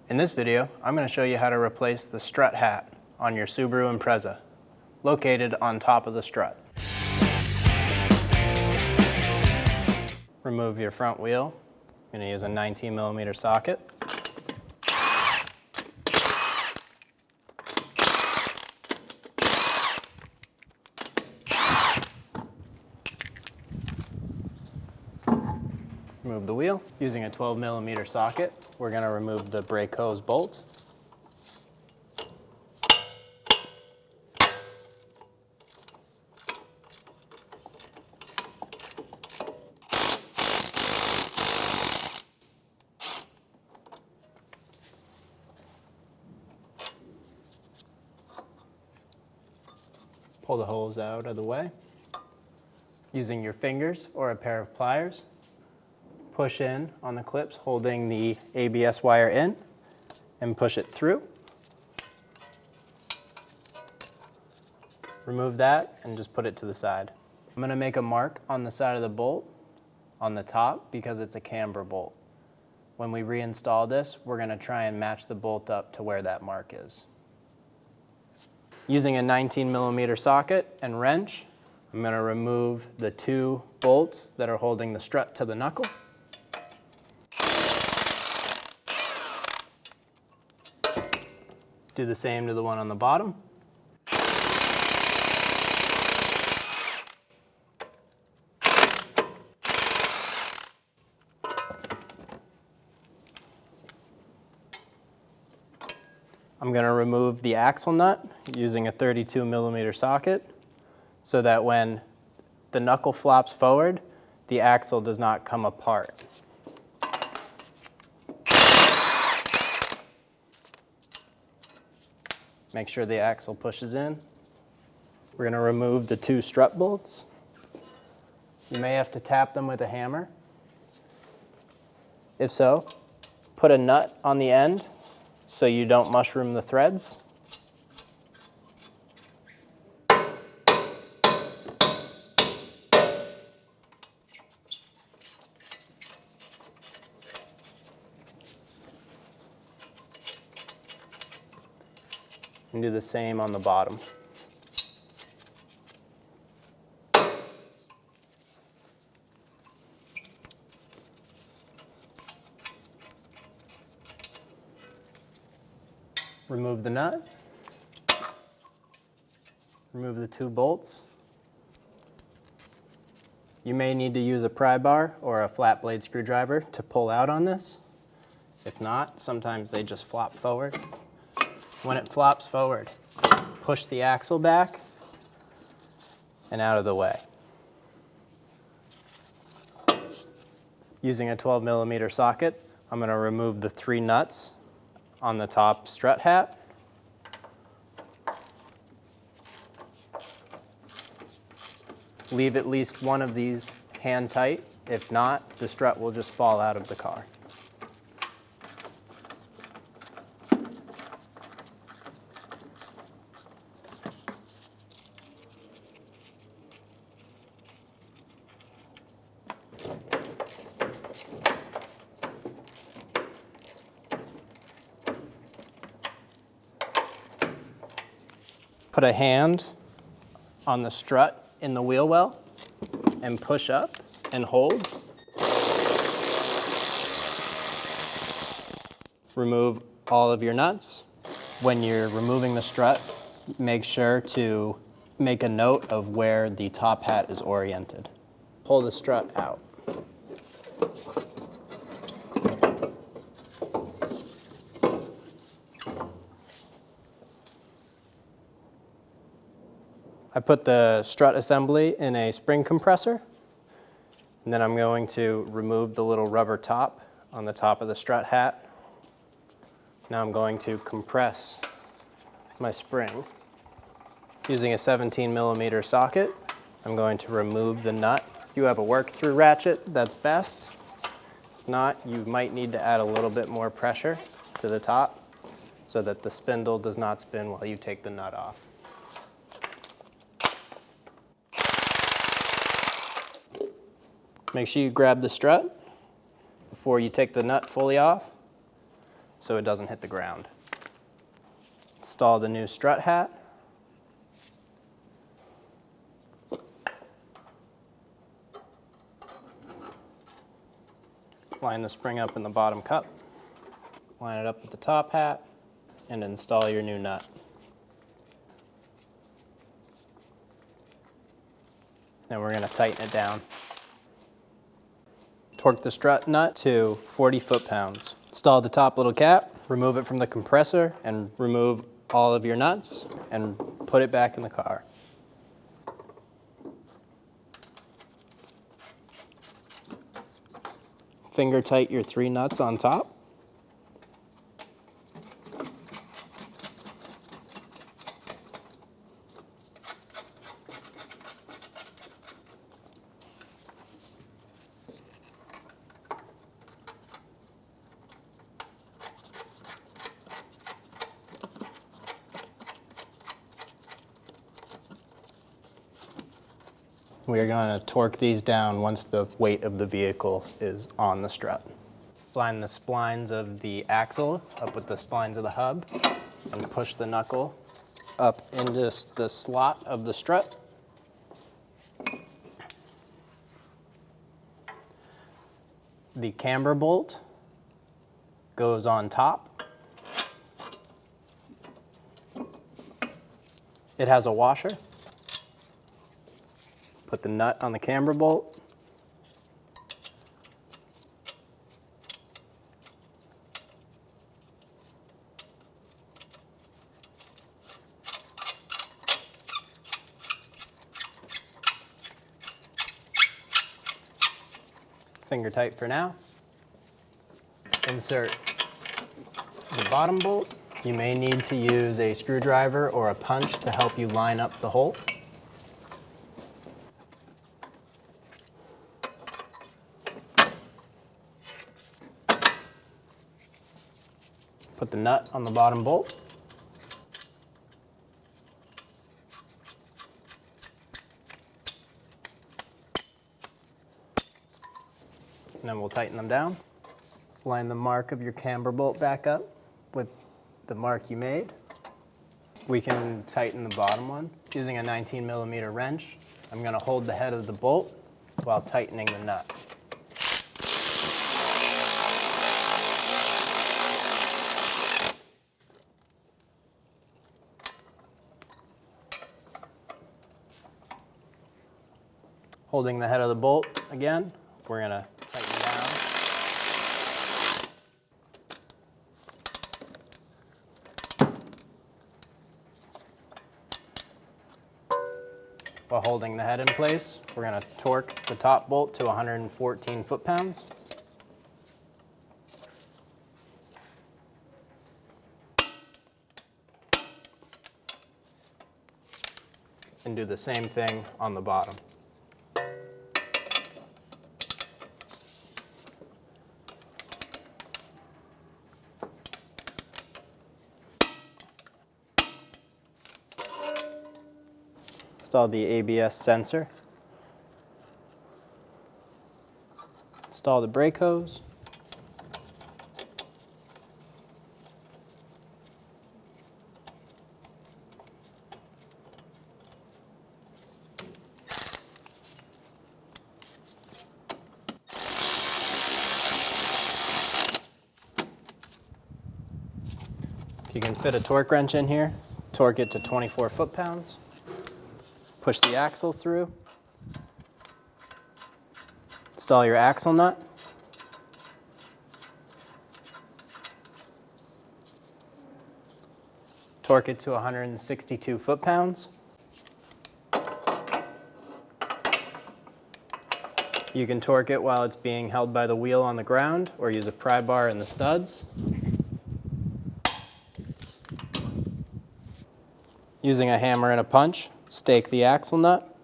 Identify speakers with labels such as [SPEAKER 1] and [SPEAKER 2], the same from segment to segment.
[SPEAKER 1] In this video, I'm going to show you how to replace the strut hat on your Subaru Impreza, located on top of the strut. Remove your front wheel. I'm going to use a 19mm socket. Remove the wheel. Using a 12mm socket, we're going to remove the brake hose bolt. Pull the hose out of the way. Using your fingers or a pair of pliers, push in on the clips holding the ABS wire in and push it through. Remove that and just put it to the side. I'm going to make a mark on the side of the bolt on the top because it's a camber bolt. When we reinstall this, we're going to try and match the bolt up to where that mark is. Using a 19mm socket and wrench, I'm going to remove the two bolts that are holding the strut to the knuckle. Do the same to the one on the bottom. I'm going to remove the axle nut using a 32mm socket so that when the knuckle flops forward, the axle does not come apart. Make sure the axle pushes in. We're going to remove the two strut bolts. You may have to tap them with a hammer. If so, put a nut on the end so you don't mushroom the threads. And do the same on the bottom. Remove the nut. Remove the two bolts. You may need to use a pry bar or a flat blade screwdriver to pull out on this. If not, sometimes they just flop forward. When it flops forward, push the axle back and out of the way. Using a 12mm socket, I'm going to remove the three nuts on the top strut hat. Leave at least one of these hand tight. If not, the strut will just fall out of the car. Put a hand on the strut in the wheel well and push up and hold. Remove all of your nuts. When you're removing the strut, make sure to make a note of where the top hat is oriented. Pull the strut out. I put the strut assembly in a spring compressor, and then I'm going to remove the little rubber top on the top of the strut hat. Now I'm going to compress my spring. Using a 17mm socket, I'm going to remove the nut. If you have a work-through ratchet, that's best. If not, you might need to add a little bit more pressure to the top so that the spindle does not spin while you take the nut off. Make sure you grab the strut before you take the nut fully off so it doesn't hit the ground. Install the new strut hat. Line the spring up in the bottom cup. Line it up with the top hat and install your new nut. Then we're going to tighten it down. Torque the strut nut to 40 foot-pounds. Install the top little cap, remove it from the compressor, and remove all of your nuts, and put it back in the car. Finger tight your 3 nuts on top. We are going to torque these down once the weight of the vehicle is on the strut. Line the splines of the axle up with the splines of the hub and push the knuckle up into the slot of the strut. The camber bolt goes on top. It has a washer. Put the nut on the camber bolt. Finger tight for now. Insert the bottom bolt. You may need to use a screwdriver or a punch to help you line up the hole. Put the nut on the bottom bolt. And then we'll tighten them down. Line the mark of your camber bolt back up with the mark you made. We can tighten the bottom one using a 19mm wrench. I'm going to hold the head of the bolt while tightening the nut. Holding the head of the bolt again, we're going to tighten down. While holding the head in place, we're going to torque the top bolt to 114 foot-pounds. And do the same thing on the bottom. Install the ABS sensor. Install the brake hose. If you can fit a torque wrench in here, torque it to 24 foot-pounds. Push the axle through. Install your axle nut. Torque it to 162 foot-pounds. You can torque it while it's being held by the wheel on the ground or use a pry bar in the studs. Using a hammer and a punch, stake the axle nut.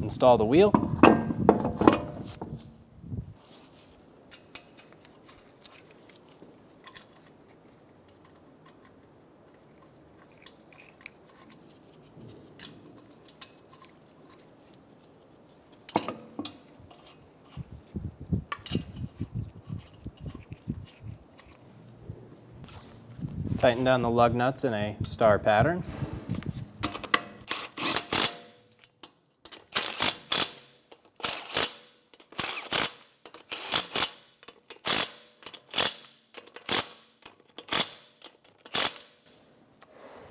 [SPEAKER 1] Install the wheel. Tighten down the lug nuts in a star pattern.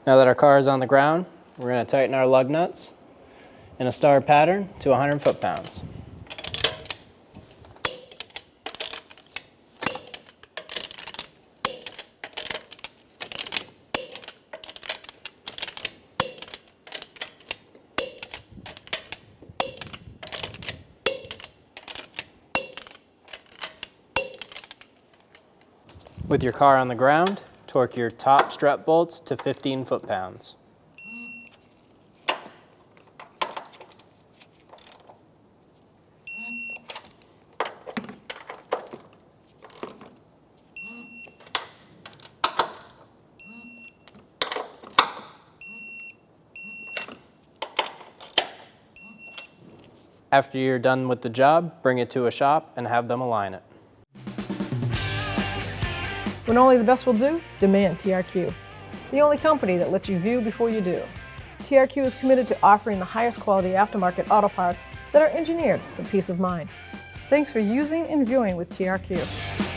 [SPEAKER 1] Now that our car is on the ground, we're going to tighten our lug nuts in a star pattern to 100 foot-pounds. With your car on the ground, torque your top strut bolts to 15 foot-pounds. After you're done with the job, bring it to a shop and have them align it.
[SPEAKER 2] When only the best will do, demand TRQ. The only company that lets you view before you do. TRQ is committed to offering the highest quality aftermarket auto parts that are engineered for peace of mind. Thanks for using and viewing with TRQ.